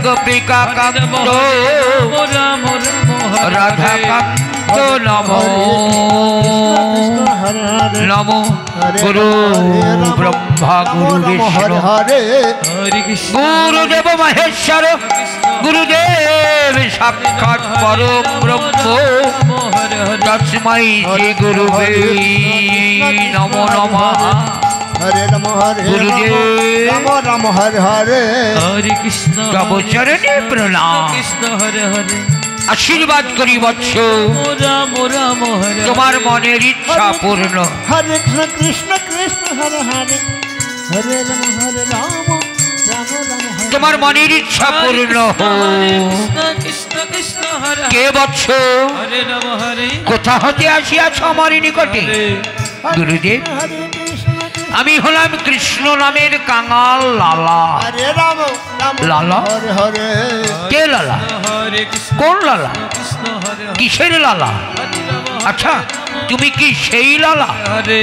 গোপিকা কান্ত রাধা কান্ত নমো নমো গুরু ব্রহ্মা গুরু বিষ্ণু গুরুদেব মহেশ্বর গুরুদেব সাক্ষাৎ পরম ব্রহ্ম তস্मै শ্রী গুরুবে নমো নমঃ। हरे नमो हरे गुरुदेव राम राम हरे हरे हरे कृष्ण तब चरणे प्रणाम कृष्ण हरे हरे आशीर्वाद करी वत्स राम राम हरे तुम्हार मनेर इच्छा पूर्ण हरे कृष्ण कृष्ण कृष्ण हरे हरे हरे राम राम राम हरे तुम्हार मनेर इच्छा पूर्ण हो कृष्ण कृष्ण हरे के वत्स हरे राम हरे कोथा हते आसियाछ आमार निकटे गुरुदेव আমি হলাম কৃষ্ণ নামের কাঙাল লালা। हरे राम राम लाला? हरे हरे কে লালা? हरे कृष्ण কোন লালা? कृष्ण हरे কিসের লালা? আচ্ছা তুমি কি সেই লালা हरे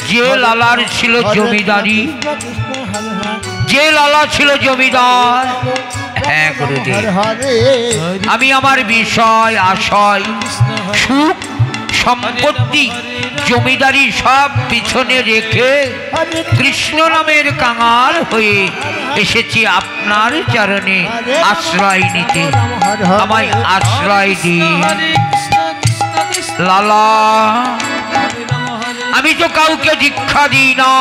যে লালার ছিল জমিদারি, कृष्ण हरे हरे যে লালা ছিল জমিদার? হ্যাঁ গুরুদেব, हरे हरे আমি আমার বিষয় আশয় সুখ সম্পত্তি জমিদারি সব পিছনে রেখে কৃষ্ণ নামের কাঙাল হয়ে এসেছি আপনার চরণে আশ্রয় নিতে। আমায় আশ্রয় দিন লালা। আমি তো কাউকে দীক্ষা দিই না,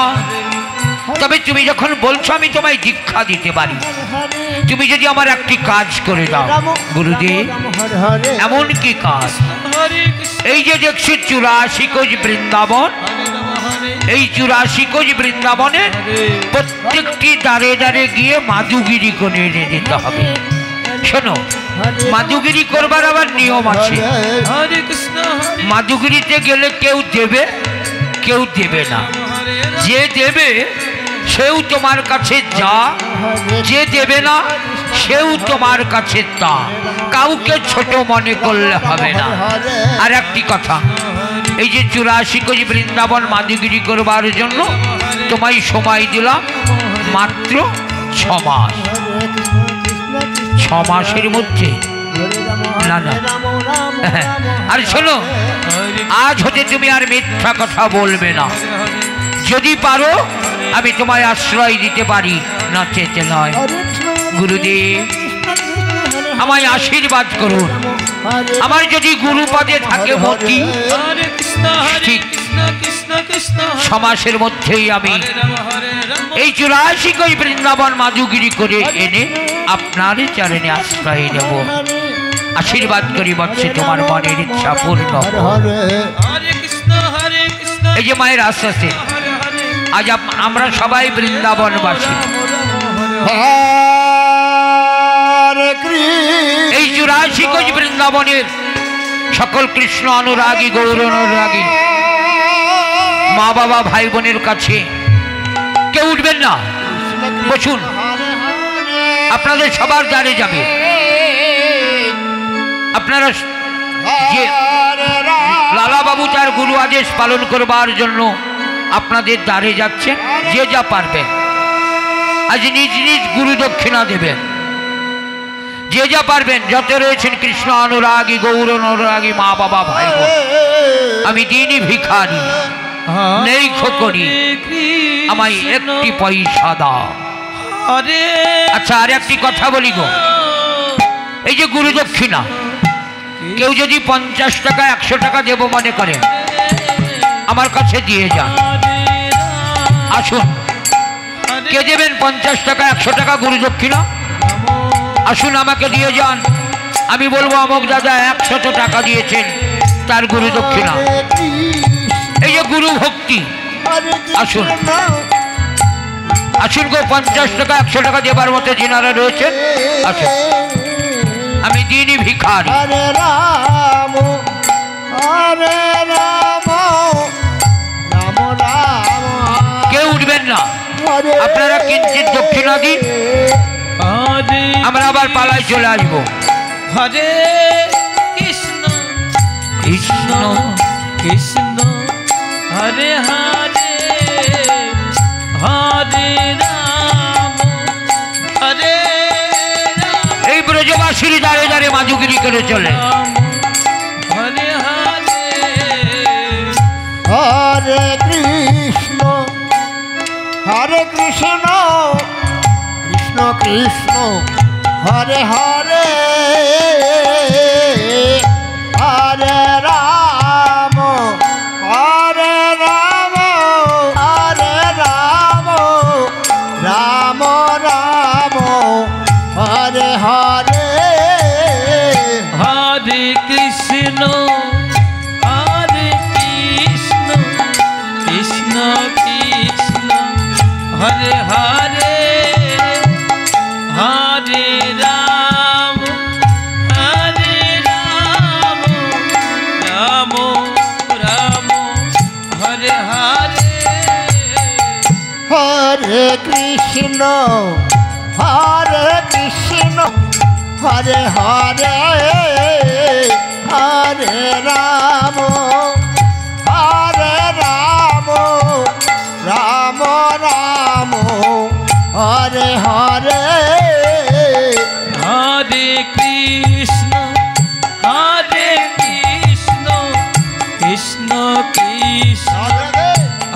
তবে তুমি যখন বলছো আমি তোমায় দীক্ষা দিতে পারি। তুমি যদি আমার একটি কাজ করে দাও গুরুদেব। हरे हरे এমন কি কাজ? এই যে দেখছি 84 কোজ বৃন্দাবন, এই 84 কোজ বৃন্দাবনে প্রত্যেকটি দাঁড়ে দাঁড়ে গিয়ে মাদুগিরি করে এনে দিতে হবে। শোনো, মাদুগিরি করবার আবার নিয়ম আছে। हरे कृष्ण মাদুগিরিতে গেলে কেউ দেবে, কেউ দেবে না। যে দেবে সেও তোমার কাছে যা, যে দেবে না সেও তোমার কাছে তা। কাউকে ছোট মনে করলে হবে না। আর একটি কথা, এই যে 84 কোটি বৃন্দাবন মাদুগিরি করবার জন্য তোমায় সময় দিলাম মাত্র 6 মাস। 6 মাসের মধ্যে না না। আর শোনো, আজ হতে তুমি আর মিথ্যা কথা বলবে না। যদি পারো আমি তোমায় আশ্রয় দিতে পারি, না চেতে নয়। গুরুদেব আমায় আশীর্বাদ করুন। আমার যদি গুরুপদে থাকে মতি, हरे कृष्ण ঠিক कृष्ण कृष्ण 6 মাসের মধ্যেই আমি हरे राम हरे राम এই 84 কোটি বৃন্দাবন মাদুগিরি করে এনে আপনার চরণে আশ্রয় নেব। আশীর্বাদ করি বৎসে তোমার মনের ইচ্ছা পূর্ণ হোক। हरे कृष्ण कृष्ण এই যে মায়ের আশ্বাসে আজ আমরা সবাই বৃন্দাবনবাসী। हरे कृष्ण এই 84 কোটি বৃন্দাবনের সকল কৃষ্ণ অনুরাগী গৌর অনুরাগী মা বাবা ভাই বোনের কাছে কেউ উঠবেন না, বসুন। আপনাদের সবার দ্বারে যাবে। আপনারা যে লালা বাবু তার গুরু আদেশ পালন করবার জন্য আপনাদের দ্বারে যাচ্ছেন, যে যা পারবেন আজ নিজ নিজ গুরু দক্ষিণা দেবেন। যে যা পারবেন, যত রয়েছেন কৃষ্ণ অনুরাগী গৌর অনুরাগী মা বাবা ভাই বোন, আমি দিনই ভিখারি, নেই খোকরি, আমায় একটি পয়সা দাও। हरे আচ্ছা আর একটি কথা বলি গো, এই যে গুরু দক্ষিণা কেউ যদি 50 টাকা 100 টাকা দেব মনে করে আমার কাছে দিয়ে যান। আসুন, কে দেবেন 50 টাকা 100 টাকা গুরু দক্ষিণা? আসুন আমাকে দিয়ে যান। আমি বলবো অমুক দাদা 100 টাকা দিয়েছেন, তার গুরু দক্ষিণা। এই যে গুরু ভক্তি, আসুন আসুন গো, 50 টাকা 100 টাকা দেবার মতো যিনারা রয়েছেন আসুন। আমি দিনই ভিখারি। हरे राम राम राम কেউ উঠবেন না, हरे আপনারা কিঞ্চিত দক্ষিণা দিন, हरे আমরা আবার পালায় চলে আসবো। हरे कृष्ण কৃষ্ণ कृष्ण हरे हरे हरे राम हरे राम এই ব্রজবাসীর দ্বারে দ্বারে মাজুগিরি করে চলে। হরে হরে হরে কৃষ্ণ হরে কৃষ্ণ কৃষ্ণ কৃষ্ণ হরে হরে হরে রাম হরে রাম হরে রাম রাম রাম হরে হরে হরে কৃষ্ণ হরে কৃষ্ণ কৃষ্ণ কৃষ্ণ হরে হরে হরে রাম হরে রাম রাম রাম হরে হরে হরে কৃষ্ণ হরে কৃষ্ণ হরে হরে হরে রাম হরে রাম রাম রাম হরে হরে হরে কৃষ্ণ কৃষ্ণ কৃষ্ণ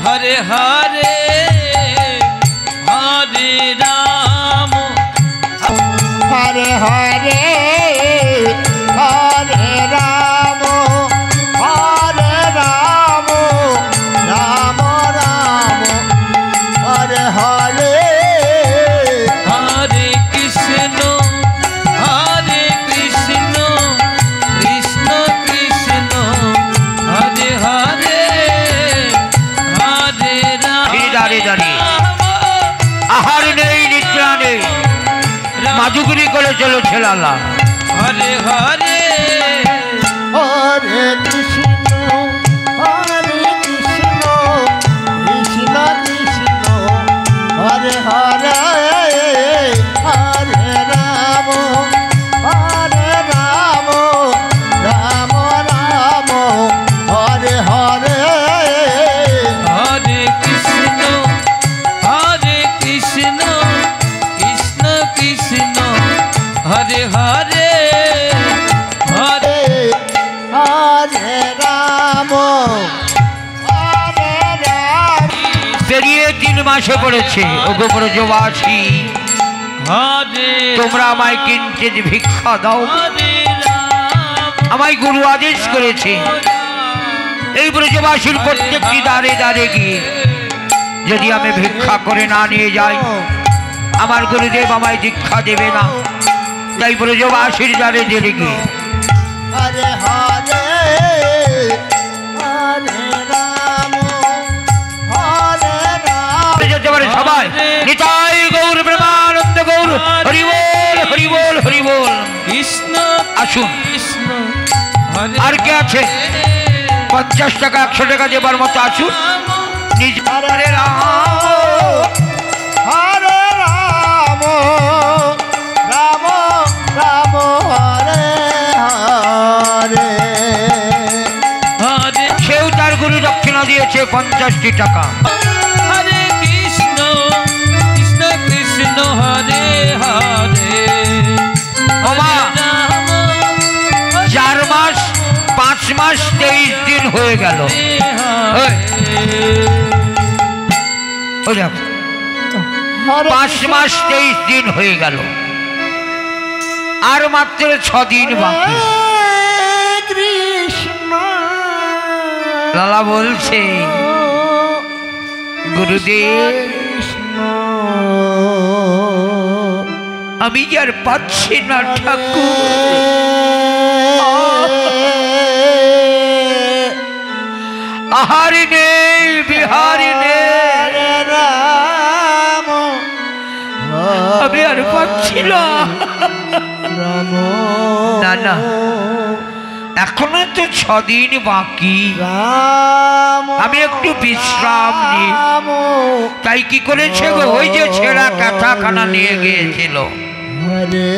হরে হরে হরে রাম হরে হরে হরে রাম হরে রাম রাম রাম হরে হরে হরে কৃষ্ণ কৃষ্ণ কৃষ্ণ হরে হরে হরে রাম দ্বারে দাঁড়িয়ে আহার নেই নিদ্রা নেই মাজুগিরি করে চলেছে লালা। হরে হরে হরে কৃষ্ণ কৃষ্ণ কৃষ্ণ হরে হরে হরে রাম রাম রাম হরে হরে হরে কৃষ্ণ কৃষ্ণ কৃষ্ণ হরে হরে হরে হরে রাম পেরিয়ে 3 মাসে পড়েছে। ওগো ব্রজবাসী হরে তোমরা আমায় কিঞ্চিৎ ভিক্ষা দাও। হরে রাম আমায় গুরু আদেশ করেছে এই ব্রজবাসীর প্রত্যেকটি দ্বারে দ্বারে গিয়ে যদি আমি ভিক্ষা করে না নিয়ে যাই আমার গুরুদেব আমায় দীক্ষা দেবে না। তাই ব্রজবাসীর দ্বারে দ্বারে গিয়ে হরে হরে হরে রাম হরে রাম যেতে পারে সবাই। নিতাই গৌর প্রেমানন্দ গৌর হরি বল হরি বল হরি বল। কৃষ্ণ আসুন। কৃষ্ণ হরে আর কে আছে? 50 টাকা 100 টাকা দেবার মতো আসুন। নিজ হরে রাম হরে রাম রাম রাম হরে হরে হরে সেও তার গুরু দক্ষিণা দিয়েছে 50টি টাকা। হরে কৃষ্ণ কৃষ্ণ হরে হরে ওমা রাম 4 মাস 5 মাস 23 দিন হয়ে গেল। ওই দেখো হরে 5 মাস 23 দিন হয়ে গেল, আর মাত্র 6 দিন বাকি। কৃষ্ণ লালা বলছে গুরুদেব কৃষ্ণ আমি আর পাচ্ছি না ঠাকুর, আহারি নেই বিহারি নেই, রাম আমি আর পাচ্ছি না। রাম না না, এখনো তো 6 দিন বাকি, রাম আমি একটু বিশ্রাম নিই। রাম তাই কি করেছে গো, ওই যে ছেঁড়া কাঁথাখানা নিয়ে গিয়েছিল হরে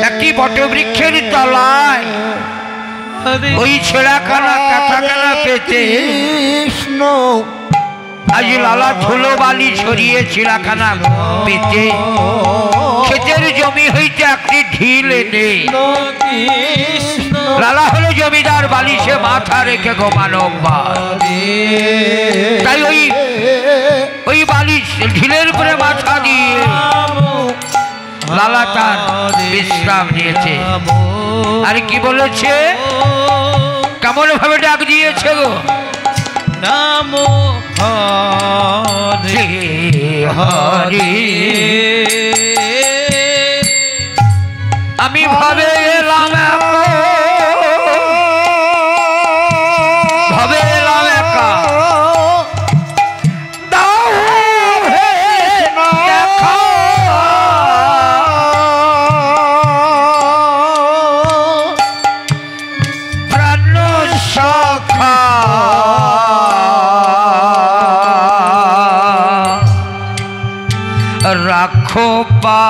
একটি বটবৃক্ষের তলায়, ওই ছেঁড়াখানা কাঁথাখানা পেতে কৃষ্ণ আজ লালা ধুলো বালি ছড়িয়ে ছেঁড়াখানা পেতে ক্ষেতের জমি হইতে একটি ঢিল এনে কৃষ্ণ লালা হলো জমিদার বালিশে মাথা রেখে ঘুমানো তাই ওই বালিশ ঢিলের উপরে মাথা দিয়ে লালা তার বিশ্রাম নিয়েছে। আর কি বলেছে, কেমন ভাবে ডাক দিয়েছে গো, নাম হরে হরে আমি ভাবে এলাম ভাবে এলাম একা দাও হে দেখা প্রাণ সখা রাখো পা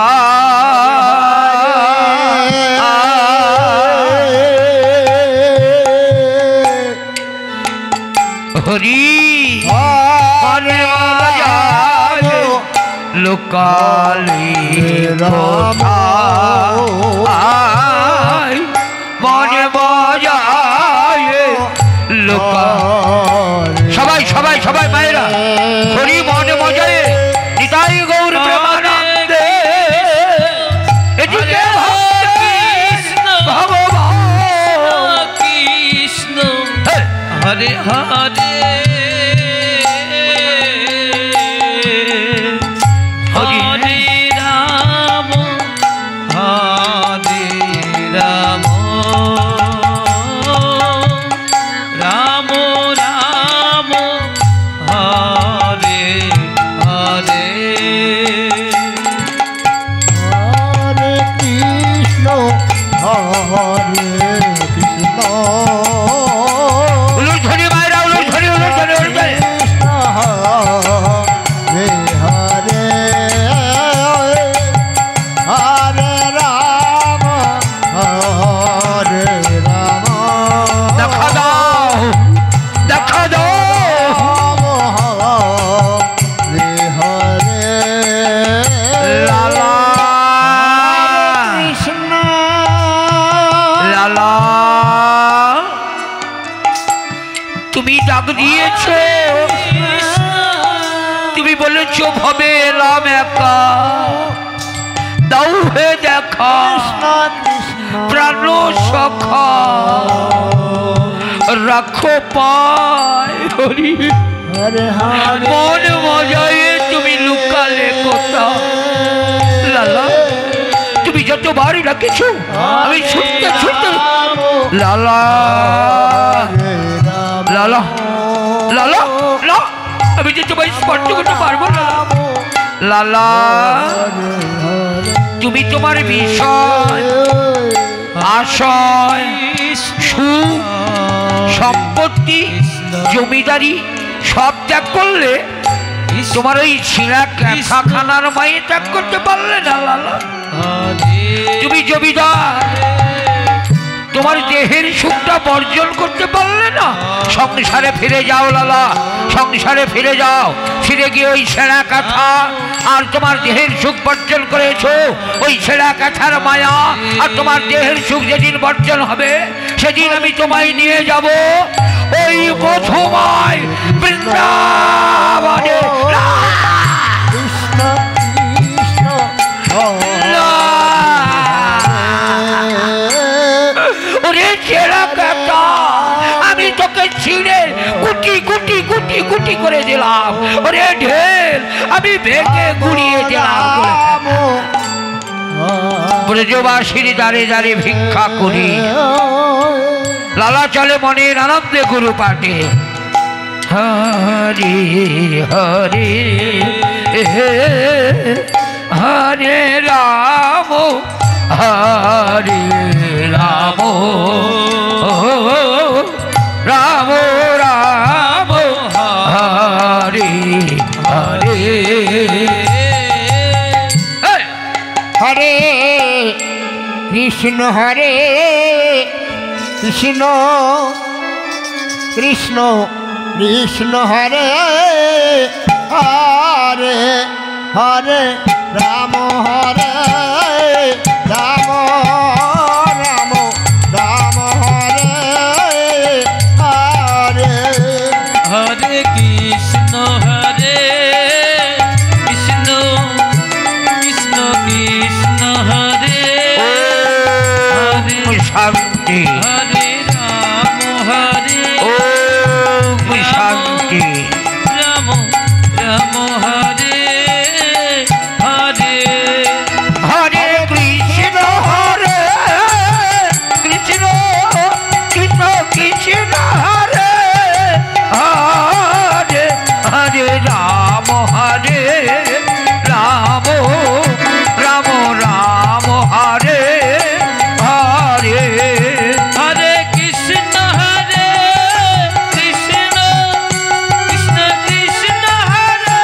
হরি মনে মজায় লোকালি কোথায় মনে মজায় লোকা সবাই সবাই সবাই মায়েরা হরি মনে মজায় নিতাই গৌর প্রেমানন্দে এদিকে কৃষ্ণ হরে হরে হরে রাম হরে রাম রাম রাম হরে হরে হরে কৃষ্ণ হরে কৃষ্ণ উলুধ্বনি মায়েরা উলুধ্বনি উলুধ্বনি উলুধ্বনি হরে হরে হরে রাম হরে রাম দেখা দাও দেখা দাও হরে হরে লালা কৃষ্ণ লালা তুমি ডাক দিয়েছ, তুমি বলেছ ভবে এলাম একা দাও হে দেখা প্রাণ সখা রাখো পায় হরি হরে হরে মন মজায় তুমি লুকালে কোথা লালা তুমি যতবারই ডাকেছ আমি ছুটতে ছুটতে লালা লালা লালা লা আমি যে তোমায় স্পর্শ করতে পারবো না লালা তুমি তোমার বিষয় আশয় সুখ সম্পত্তি জমিদারি সব ত্যাগ করলে তোমার ওই ছিঁড়া খানার মায়ে ত্যাগ করতে পারলে না লালা তুমি জমিদার তোমার দেহের সুখটা বর্জন করতে পারলে না সংসারে ফিরে যাও লালা সংসারে ফিরে যাও ফিরে গিয়ে ওই ছেঁড়া কাঁথা আর তোমার দেহের সুখ বর্জন করেছো ওই ছেঁড়া কাঁথার মায়া আর তোমার দেহের সুখ যেদিন বর্জন হবে সেদিন আমি তোমায় নিয়ে যাব ওই মধুময় বৃন্দাবনে কৃষ্ণ কৃষ্ণ ওরে ছেঁড়া কাঁথা আমি তোকে ছিঁড়ে কুটি কুটি কুটি কুটি করে দিলাম ওরে ঢেল আমি ভেঙে গুড়িয়ে দিলাম ব্রজবাসীর দ্বারে দ্বারে ভিক্ষা করি লালা চলে মনের আনন্দে গুরু পাঠে হরে হরে হরে রাম হরে রাম রাম রাম হরে হরে হরে কৃষ্ণ হরে কৃষ্ণ কৃষ্ণ কৃষ্ণ হরে হরে হরে রাম হরে রাম শান্তি, হরে রাম হরে ওম শান্তি। রাম রাম হরে হরে হরে কৃষ্ণ হরে কৃষ্ণ কৃষ্ণ কৃষ্ণ হরে হরে হরে রাম হরে রাম রাম রাম হরে হরে হরে কৃষ্ণ কৃষ্ণ কৃষ্ণ কৃষ্ণ হরে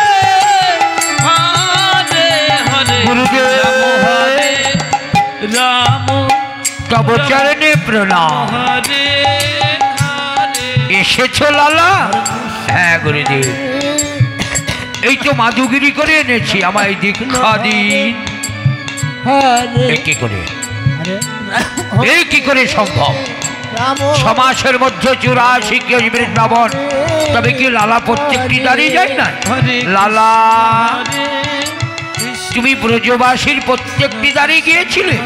হরে হরে গুরুদেব। রাম হরে রাম তব চরণে প্রণাম। হরে হরে এসেছো লালা? হ্যাঁ গুরুদেব, এই তো মাধুগিরি করে এনেছি, আমায় দীক্ষা দিন। হরে এই কি করে, হরে এই কি করে সম্ভব? রাম সমাসের মধ্যে 84 কেজি বৃন্দাবন, তবে কি লালা প্রত্যেকটি দাঁড়িয়ে যায় না? হরে লালা হরে কৃষ্ণ তুমি ব্রজবাসীর প্রত্যেকটি দাঁড়িয়ে গিয়েছিলে?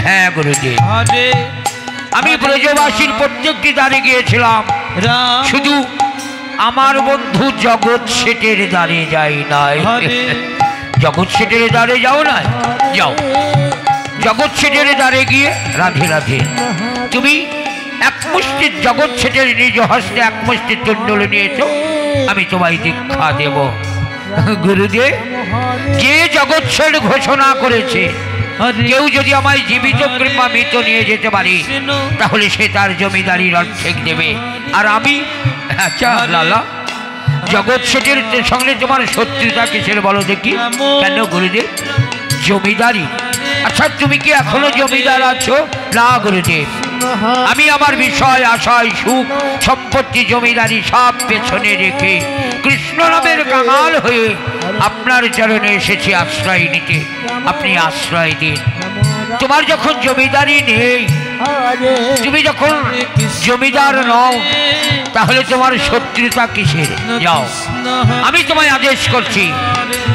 হ্যাঁ গুরুদেব, হরে আমি ব্রজবাসীর প্রত্যেকটি দাঁড়িয়ে গিয়েছিলাম, রাম শুধু আমার বন্ধু জগৎ শেঠের দাঁড়িয়ে যাই নাই। হরে জগৎ শেঠের দাঁড়িয়ে যাও না? যাও, জগৎ শেঠের দাঁড়িয়ে গিয়ে রাধে রাধে। তুমি এক মুষ্টির জগৎ শেঠের নিজ হস্তে এক মুষ্টির তুণ্ডলে নিয়েছো, আমি তোমায় দীক্ষা দেব। গুরুদেব, যে জগৎ শেঠ ঘোষণা করেছে হরে কেউ যদি আমায় জীবিত কিংবা মৃত নিয়ে যেতে পারে, তাহলে সে তার জমিদারির অর্ধেক দেবে। আর আমি, আচ্ছা লালা, জগৎ শেঠের সঙ্গে তোমার শত্রুতা কিসের বলো দেখি? কেন গুরুদেব? জমিদারি? আচ্ছা তুমি কি এখনো জমিদার আছো? না গুরুদেব, আমি আমার বিষয় আশায় সুখ সম্পত্তি জমিদারি সব পেছনে রেখে কৃষ্ণ নামের কাঙাল হয়ে আপনার চরণে এসেছি আশ্রয় নিতে। আপনি আশ্রয় দিন। তোমার যখন জমিদারি নেই, হরে তুমি যখন জমিদার নও, তাহলে তোমার শত্রুতা কিসের? যাও, আমি তোমায় আদেশ করছি,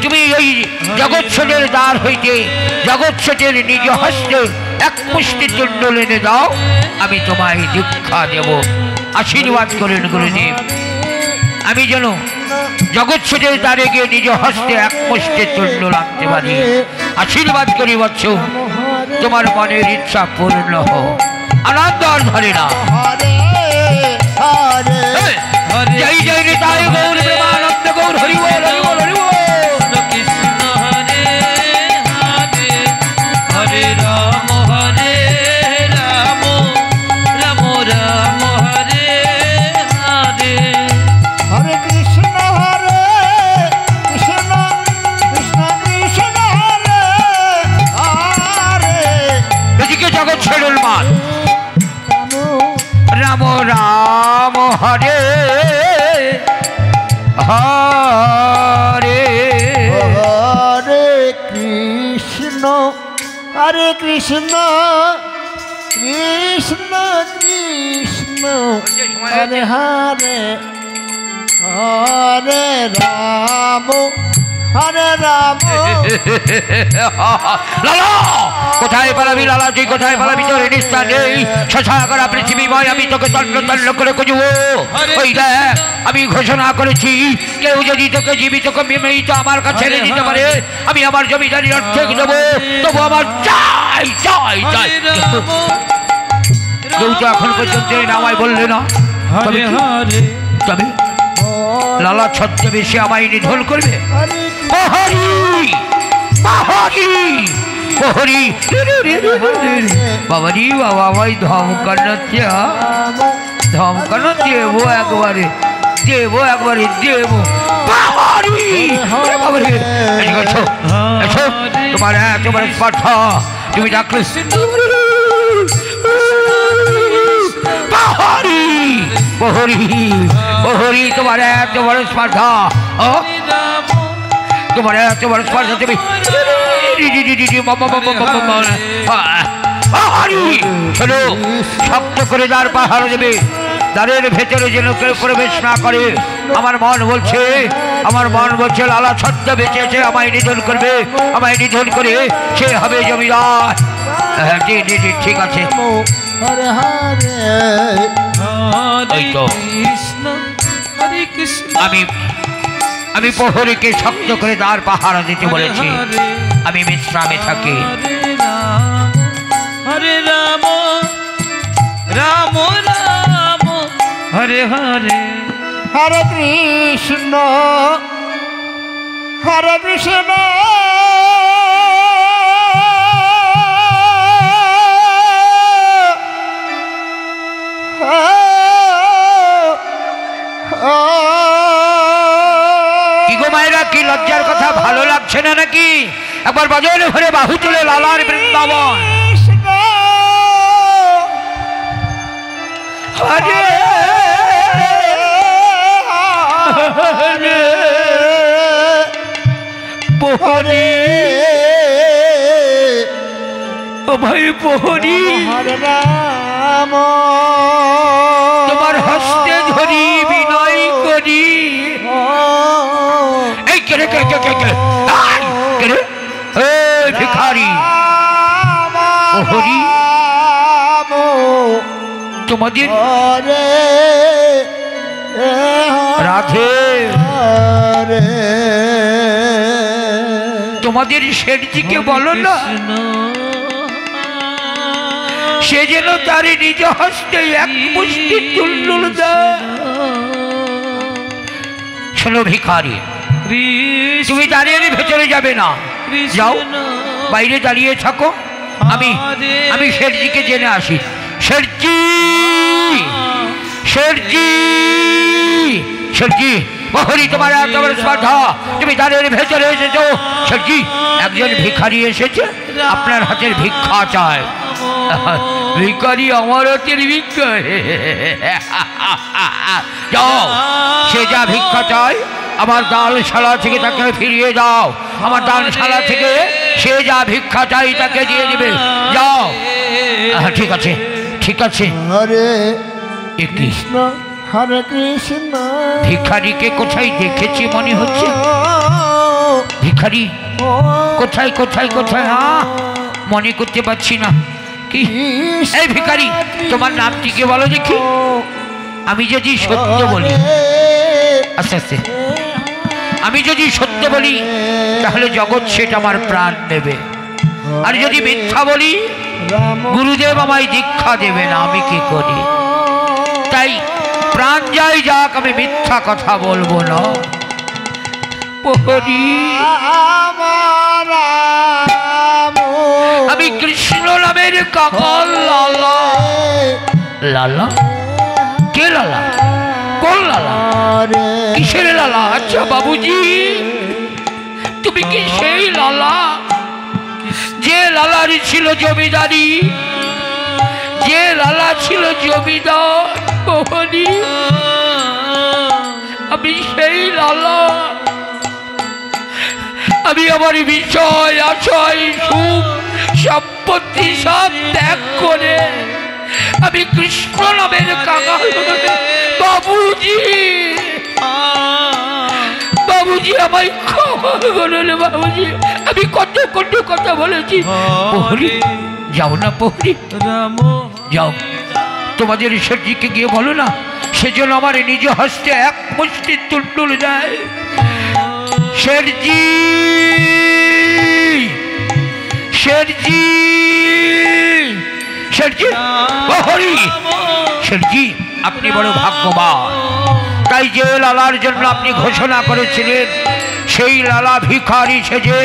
তুমি ওই জগৎ শেঠের দ্বার হইতে জগৎ শেঠের নিজ হস্তে এক মুষ্টি তুণ্ডল এনে দাও, আমি তোমায় দীক্ষা দেব। আশীর্বাদ করেন গুরুদেব, আমি যেন জগৎ শেঠের দ্বারে গিয়ে নিজ হস্তে এক মুষ্টি তুণ্ডল আনতে পারি। আশীর্বাদ করি বৎস, তোমার মনের ইচ্ছা পূর্ণ হোক। আনন্দ আর ধরে না। হরে হরে হরে জয় জয় নিতাই গৌর প্রেমানন্দ গৌর হরি বল হরি বল হরি বল। কৃষ্ণ হরে হরে হরে রাম হরে রাম রাম রাম হরে হরে হরে কৃষ্ণ কৃষ্ণ কৃষ্ণ কৃষ্ণ হরে হরে এদিকে জগৎ ছেড়ুল মান রাম রাম রাম হরে হরে হরে কৃষ্ণ কৃষ্ণ কৃষ্ণ কৃষ্ণ হরে হরে হরে রাম লালা কোথায় পালাবি? লালা তুই কোথায় পালাবি? তোর নিষ্ঠা নেই। শশাকরা পৃথিবীময় আমি তোকে তন্ন তন্ন করে খুঁজবো। ওই দেখ, আমি ঘোষণা করেছি, কেউ যদি তোকে জীবিত মৃত আমার কাছে এনে দিতে পারে, আমি আমার জমিদারির অর্ধেক দেবো। তবু আমার চাই চাই চাই। কেউ তো এখন পর্যন্ত এই নামায় বললে না। হরে হরে তবে লালা ছদ্মবেশে আমায় নিধন করবে। প্রহরী প্রহরী প্রহরী বাবারি বাবা, আমায় ধমকানোচ্ছে, ধমকানো দেবো একবারে, দেবো একবারে, দেবো। প্রহরী বাবারে, এসো এসো, তোমার তোমার স্পর্ধা তুমি ডাকলে। প্রহরী প্রহরী প্রহরী, তোমার এত বড় স্পর্ধা, তোমার এত বড় স্পর্ধা, তুমি শোনো, শক্ত করে দ্বার পাহাড় দেবে, দ্বারের ভেতরে যেন কেউ প্রবেশ না করে। আমার মন বলছে লালা ছদ্ম বেঁচেছে, আমায় নিধন করবে, আমায় নিধন করে সে হবে জমিদার। হ্যাঁ জি জি জি, ঠিক আছে। হরে হরে ওই তো। কৃষ্ণ হরে কৃষ্ণ আমি প্রহরীকে শক্ত করে দ্বার পাহারা দিতে বলেছি। হরে আমি বিশ্রামে থাকি। হরে রাম রাম রাম হরে হরে হরে কৃষ্ণ হরে কৃষ্ণ কি গো মায়েরা, কি লজ্জার কথা, ভালো লাগছে না নাকি? একবার বাজারে ভরে বাহু তুলে লালার বৃন্দাবন। হরে হরে ও ভাই প্রহরী, হরে রাম তোমার হস্তে ধরি বিনয় করি। এই কেরে কে কে কে কে আই কেরে, এই ভিখারি প্রহরী, তোমাদের হরে রাধে, হরে তোমাদের শেঠজিকে বলো না সে যেন তার নিজ হস্তে এক মুষ্টি তুল্লুল দেয়। শোনো ভিখারি, তুমি দাঁড়িয়ে ভেতরে যাবে না, যাও বাইরে দাঁড়িয়ে থাকো। আমি শেঠজিকে জেনে আসি। শেঠজি, শেঠজি, শেঠজি, প্রহরী তোমার এত বড় শ্রদ্ধা, তুমি দাঁড়িয়ে ভেতরে এসেছো। শেঠজি, একজন ভিখারি এসেছে, আপনার হাতের ভিক্ষা চায়। ভিখারি আমার হাতের ভিক্ষা? যাও, সে যা ভিক্ষা চায় আমার দানশালা থেকে তাকে ফিরিয়ে দাও। আমার দানশালা থেকে সে যা ভিক্ষা চাই তাকে দিয়ে দিবে। যাও। ঠিক আছে, ঠিক আছে। হরে একটি কৃষ্ণ হরে কৃষ্ণ ভিখারিকে কোথায় দেখেছি মনে হচ্ছে। ভিখারি কোথায় কোথায় কোথায়, মনে করতে পারছি না। কি এই ভিখারি, তোমার নামটিকে বলো দেখি। আমি যদি সত্য বলি, আস্তে আস্তে, আমি যদি সত্য বলি তাহলে জগৎ সেটা আমার প্রাণ নেবে, আর যদি মিথ্যা বলি গুরুদেব আমায় দীক্ষা দেবে না। আমি কি করি? তাই প্রাণ যাই যাক, আমি মিথ্যা কথা বলবো না। প্রহরী, আমি কৃষ্ণ নামের কাকাল লালা। লালা? কে লালা? কোন লালা? কিসের লালা? আচ্ছা বাবুজি, তুমি কি সেই লালা যে লালারই ছিল জমিদারি, যে লালা ছিল জমিদার? প্রহরী, আমি সেই লালা। আমি আমার বিষয় আশয় সুখ সম্পত্তি সব ত্যাগ করে আমি কৃষ্ণ নামের কাকাল। বাবুজি, বাবুজি আমায় ক্ষমা করুন বাবুজি, আমি কত কত কথা বলেছি। প্রহরী, যাও না প্রহরী, যাও তোমাদের ঈশ্বরজিকে গিয়ে বলো না সেজন্য আমার নিজ হস্তে এক মুষ্টি তুলতুল দেয়। শেঠজি, শেঠজি, শেঠজি, প্রহরী, শেঠজি, আপনি বড় ভাগ্যবান। তাই যে লালার জন্য আপনি ঘোষণা করেছিলেন সেই লালা ভিখারি সেজে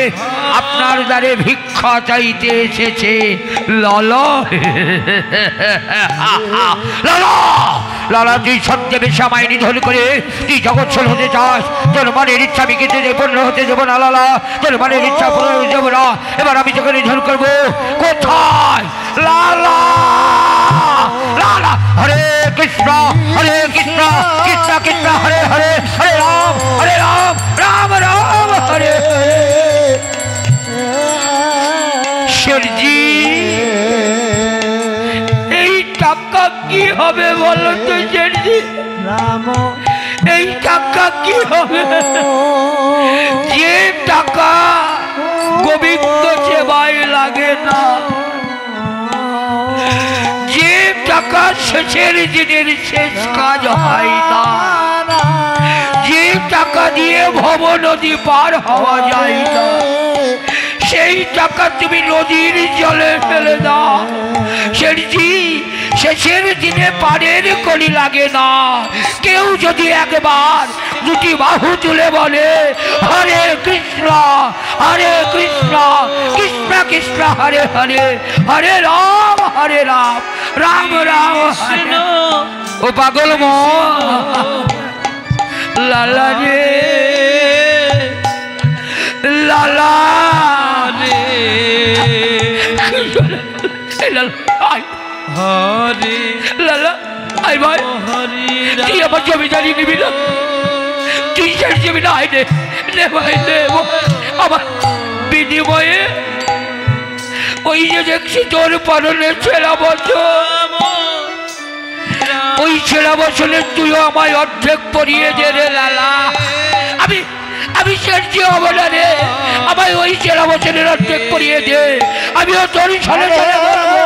আপনার দ্বারে ভিক্ষা চাইতে এসেছে। লালা, লালা, লালা, তুই সত্যে বেশি আমায় নিধন করে তুই জগৎসল হতে চাস। তোর মনের ইচ্ছা আমি কিন্তু পূর্ণ হতে দেবো না লালা, তোর মনের ইচ্ছা পূর্ণ হতে দেবো না। এবার আমি তোকে নিধন করবো। কোথায়? লালা, লালা, হরে কৃষ্ণ, হরে কৃষ্ণ, কৃষ্ণ কৃষ্ণ হরে হরে, হরে রাম, হরে রাম, রাম রাম হরে হরে। শেঠজি, এই টাকা কি হবে বলো তো শেঠজি? এই টাকা কি হবে? যে টাকা গোবিন্দ সেবায় লাগে না, যে টাকা শেষের দিনের শেষ কাজ হয় না, যে টাকা দিয়ে ভব নদী পার হওয়া যায় না, সেই টাকা তুমি নদীর জলে ফেলে দাও, সেটি শেষের দিনে পারের কলি লাগে না। কেউ যদি একবার দুটি বাহু তুলে বলে হরে কৃষ্ণ কৃষ্ণ কৃষ্ণ হরে হরে, হরে রাম রাম রাম হরে। ও পাগল লালা রে লালা রে হরে লালা আই ভাই, তুই আমার জমিদারি নিবি না, তুই শেষ জমিটা আই নে ভাই নে, আমার বিনিময়ে ওই যে দেখছি তোর পালনে ছেঁড়া বছর, ওই ছেঁড়া বছরে তুইও আমায় অর্ধেক পরিয়ে দে রে লালা। আমি শেরজি হব না রে, আমায় ওই ছেঁড়া বছরের অর্ধেক পরিয়ে দে, আমিও তোর ছলে ছলে বলবো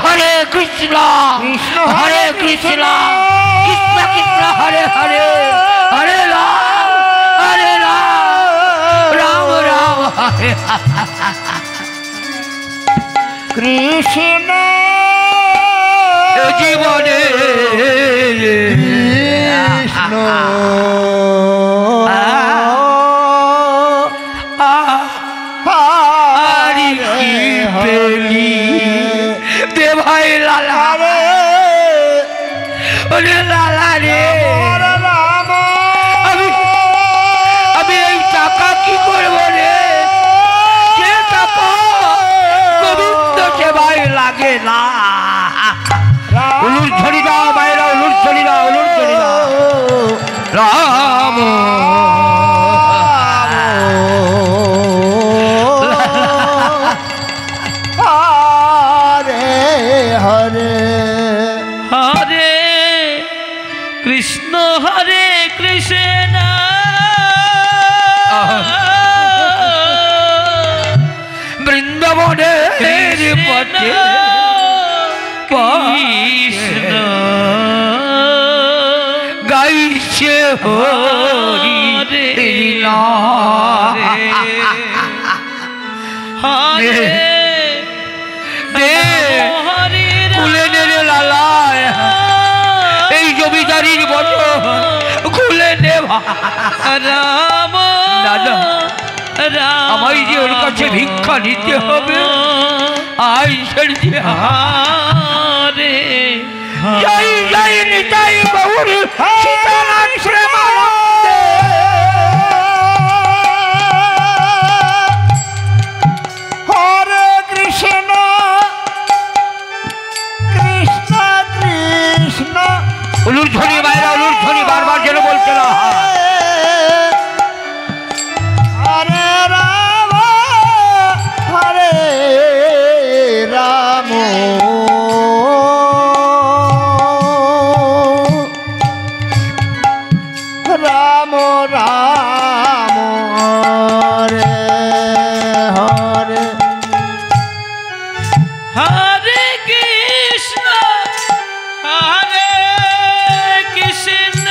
হরে কৃষ্ণ কৃষ্ণ কৃষ্ণ কৃষ্ণ হরে হরে, হরে রাম রাম হরে কৃষ্ণ জীবনে কৃষ্ণ হরি পেলি দে ভাই লালা রে লালা রে, আমি এই টাকা কি করবো রে, যে টাকা গোবিন্দ সেবাই লাগে না। উলুর ঝরি দাও বাইরা, উলুর ঝরি দাও, উলুর ঝরি দাও রাম হরে হরে হরে কৃষ্ণ হরে কৃষ্ণ বৃন্দাবনের পথে কৃষ্ণ গাইছে হরি নাম। হরে খুলে নে রে লালা, এই জমিদারির বছর খুলে নে রাম দাদা, রাম আমায় যে ওর কাছে ভিক্ষা নিতে হবে। আই ছেড়ে হরে জয় জয় নিতাই গৌর সীতানাথ প্রেমানন্দে। হরে কৃষ্ণ কৃষ্ণ কৃষ্ণ উলুর ধ্বনি বাইরা, উলুর ধ্বনি বারবার যেন বলছে না। হরে রাম হরে রাম রাম রাম হরে হরে হরে কৃষ্ণ হরে কৃষ্ণ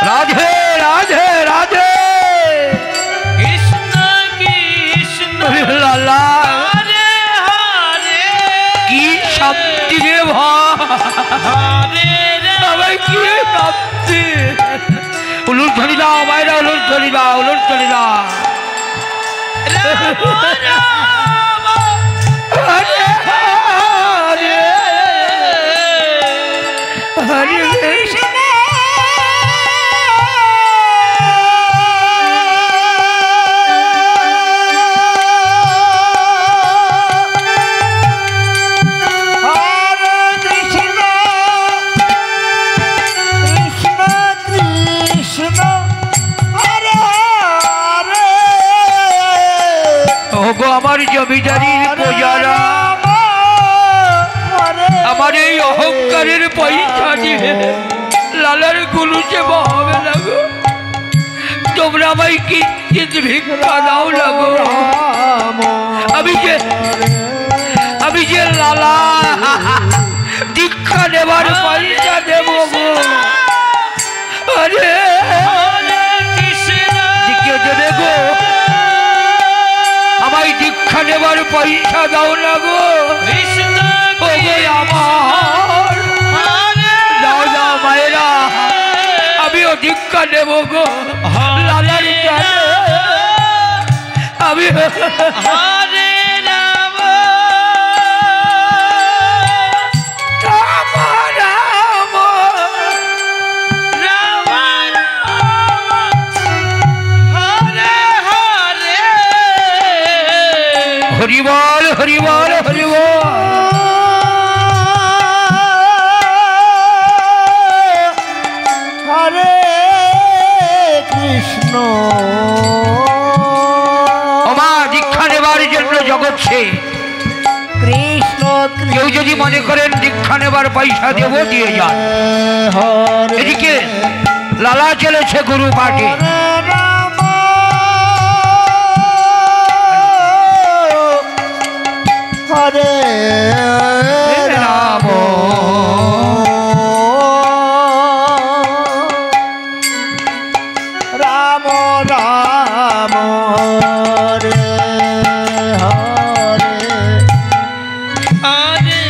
রাধে রাধে রাধে কৃষ্ণ কৃষ্ণ লালা, হরে হরে কি শান্তি রে হরে ভাই, কি শান্তি। উলুর ধ্বনি দাও বাইরা, উলুর ধ্বনি দাও, উলুর ধ্বনি দাও। রাম রাম হরে হরে হরে কৃষ্ণ হরে কৃষ্ণ কৃষ্ণ কৃষ্ণ হরে হরে ওগো আমার জমিদারির প্রজারা, আমার এই অহংকারের পয়সা দিয়ে লালার গুলুচে বহাবে না গো। তোমরা আমায় কিঞ্চিত ভিক্ষা দাও না গো। আমি যে লালা দীক্ষা নেবার পয়সা দাও না গো। কৃষ্ণ ও গো আমার দাও দাও মায়েরা, আমিও দীক্ষা নেব গো লালার কাছে। আমি হরে রাম রাম রাম রাম হরে হরে হরি বল হরি বল হরি বল। হরে কৃষ্ণ ওমা দীক্ষা নেবার জন্য জগৎ সে কৃষ্ণ কেউ যদি মনে করেন দীক্ষা নেবার পয়সা দেব দিয়ে যান। হরে এদিকে লালা চলেছে গুরু পাঠে। রাম হরে রাম রাম রাম হরে হরে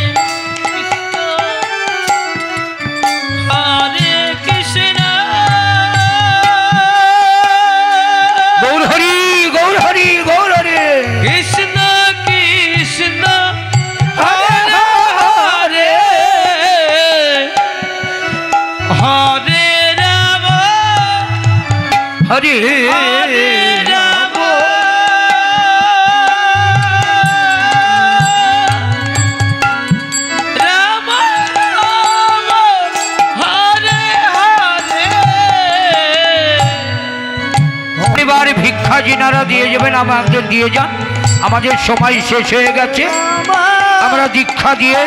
হরে কৃষ্ণ গৌর হরি গৌর হরি গৌর হরি কৃষ্ণ কৃষ্ণ হরে হরে হরে রাম হরি হরে রাম রাম হরে হরে এবার ভিক্ষা যিনারা দিয়ে যাবেন আমাদের দিয়ে যান। আমাদের সময় শেষ হয়ে গেছে, আমরা দীক্ষা দিয়ে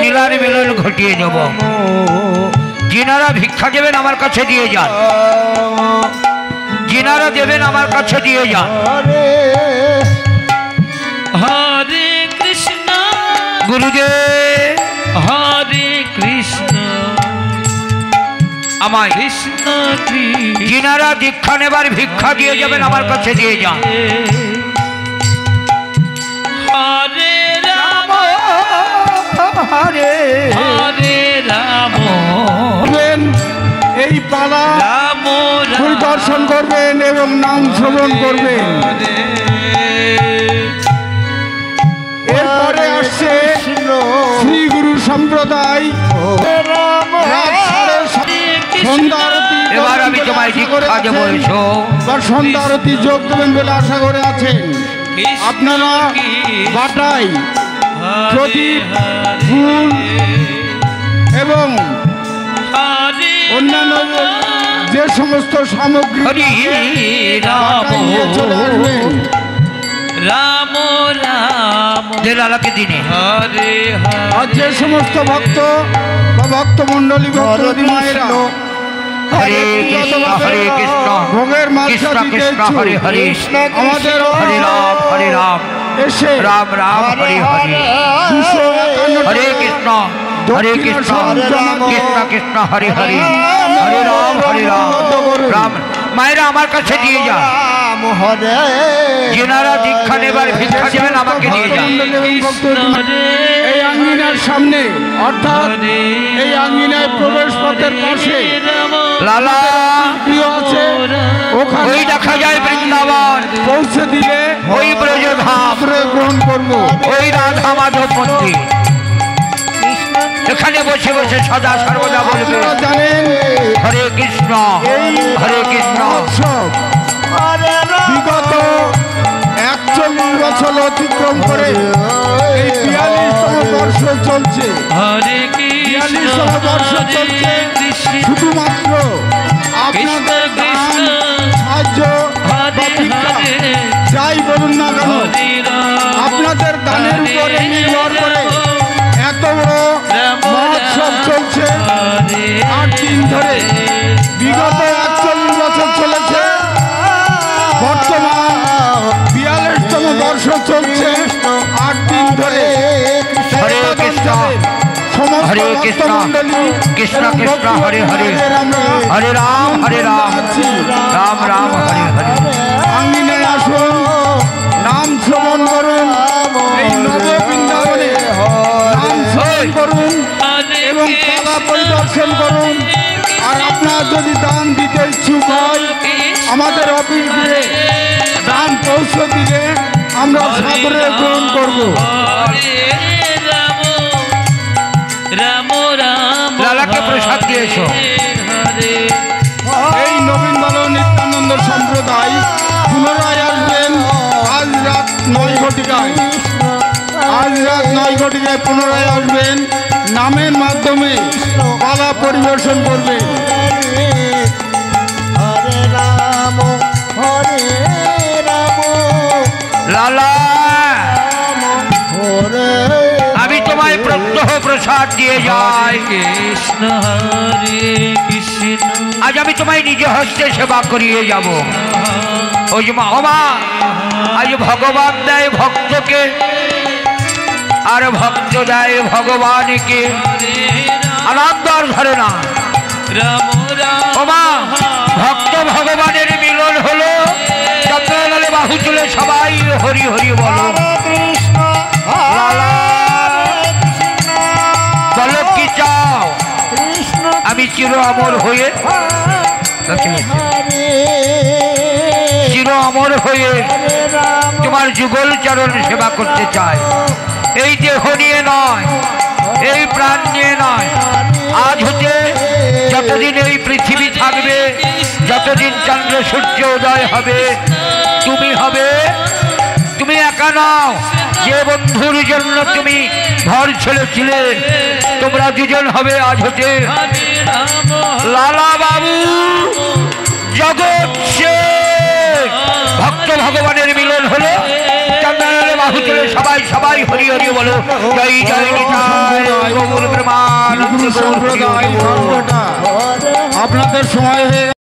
নীলার মিলন ঘটিয়ে নেব। যিনারা ভিক্ষা দেবেন আমার কাছে দিয়ে যান, যিনারা দেবেন আমার কাছে দিয়ে যান। হরে হরে কৃষ্ণ গুরুদেব হরে কৃষ্ণ আমায় কৃষ্ণ কৃষ্ণ যিনারা দীক্ষা নেবার ভিক্ষা দিয়ে যাবেন আমার কাছে দিয়ে যান। হরে রাম হরে হরে রাম করবেন, এই পালা রাম পরিদর্শন করবেন এবং নাম শ্রবণ করবেন। এরপরে আসছে শ্রী গুরু সম্প্রদায় রাম রাত সাড়ে সন্ধ্যা আরতি এবার আমি তোমায় দীক্ষা দেবো, এসো। বা সন্ধ্যা আরতি যোগ দেবেন বলে আশা করে আছেন। আপনারা বাটাই প্রদীপ, ফুল এবং অন্যান্য যে সমস্ত সামগ্রী হরি রাম বাটাই নিয়ে চলে আসবেন। রাম রাম যে লালাকে দিনে হরে আর যে সমস্ত ভক্ত বা ভক্ত মন্ডলী ভক্তী মায়েরা হরে কৃষ্ণ হরে কৃষ্ণ ভোগের মাত্রা কৃষ্ণ দিতে কৃষ্ণ ইচ্ছুক হরে হরে আমাদের হরে রাম এসে রাম রাম হরে হরে 251 হরে কৃষ্ণ হরে কৃষ্ণ কৃষ্ণ কৃষ্ণ হরে হরে হরে রাম রাম। মায়েরা আমার কাছে দিয়ে যান, রাম হরে যিনারা দীক্ষা নেবার ভিক্ষা দেবেন আমাকে দিয়ে যান। এই আঙ্গিনার সামনে অর্থাৎ এই আঙ্গিনায় প্রবেশ পথের পাশে লালা প্রিয় আছে, ওখানে ওই দেখা যায় বৃন্দাবন, পৌঁছে দিলে ওই ব্রজধাম, আশ্রয় গ্রহণ করবো। ওই রাধা মাধব মন্দির। এখানে বসে বসে সদা সর্বদা বলবে আপনারা জানেন হরে কৃষ্ণ হরে কৃষ্ণ। উৎসব হরে রাম বিগত 41 বছর অতিক্রম করে এই 42তম বর্ষ চলছে। হরে 42তম বর্ষ চলছে শুধুমাত্র আপনাদের দান, সাহায্য বা ভিক্ষা যাই বলুন না কেন, আপনাদের দানের উপরে নির্ভর করে এত বড় মহোৎসব চলছে 8 দিন ধরে। বিগত 41 বছর চলেছে, বর্তমান 42তম বর্ষ চলছে 8 দিন ধরে। হরে কৃষ্ণ সমস্ত হরে কৃষ্ণ ভক্তমণ্ডলী কৃষ্ণ এবং কৃষ্ণ হরে হরে ভক্তদের আমরা হরে রাম রাম রাম হরে হরে। আঙ্গিনায় আসুন, নাম শ্রবণ করুন, করুন এবং পালা পরিদর্শন করুন। আর আপনার যদি দান দিতে ইচ্ছুক হয় আমাদের অফিস দিয়ে দান পৌঁছে দিলে আমরা সাদরে গ্রহণ করব। রাম রাম লালাকে প্রসাদ দিয়েছো। এই নবীন বাল নিত্যানন্দ সম্প্রদায় পুনরায় আসবেন আজ রাত 9 ঘটিকায়। আজ রাত 9 ঘটিকায় পুনরায় আসবেন, নামের মাধ্যমে পালা পরিবেশন করবে। হরে রাম লালা হরে আমি তোমায় প্রত্যহ প্রসাদ দিয়ে যাই। কৃষ্ণ হরে কৃষ্ণ আজ আমি তোমায় নিজ হস্তে সেবা করিয়ে যাব। ওই যে মা, ও মা, আজ ভগবান দেয় ভক্তকে আর ভক্ত দেয় ভগবানকে। আনন্দ আর ধরে না। রাম রাম ও মা, ভক্ত ভগবানের মিলন হলো। চন্দ্রলালে বাহু তুলে সবাই হরি হরি বলো। কৃষ্ণ লালা বলো কি চাও? কৃষ্ণ আমি চির অমর হয়ে চির অমর হয়ে তোমার যুগল চরণ সেবা করতে চাই। এই দেহ নিয়ে নয়, এই প্রাণ নিয়ে নয়। আজ হতে যতদিন এই পৃথিবী থাকবে, যতদিন চন্দ্র সূর্য উদয় হবে, তুমি একা নাও। যে বন্ধুর জন্য তুমি ঘর ছেড়েছিলে, তোমরা দুজন হবে আজ হতে লালা বাবু জগৎ সে। ভক্ত ভগবানের মিলন হলো। চন্দ্রনালে বাহু তুলে সবাই সবাই হরি হরি বলো। জয় জয় নিতাই গৌর প্রেমানন্দ গৌর হরি হরি বলো। আপনাদের সময় হয়ে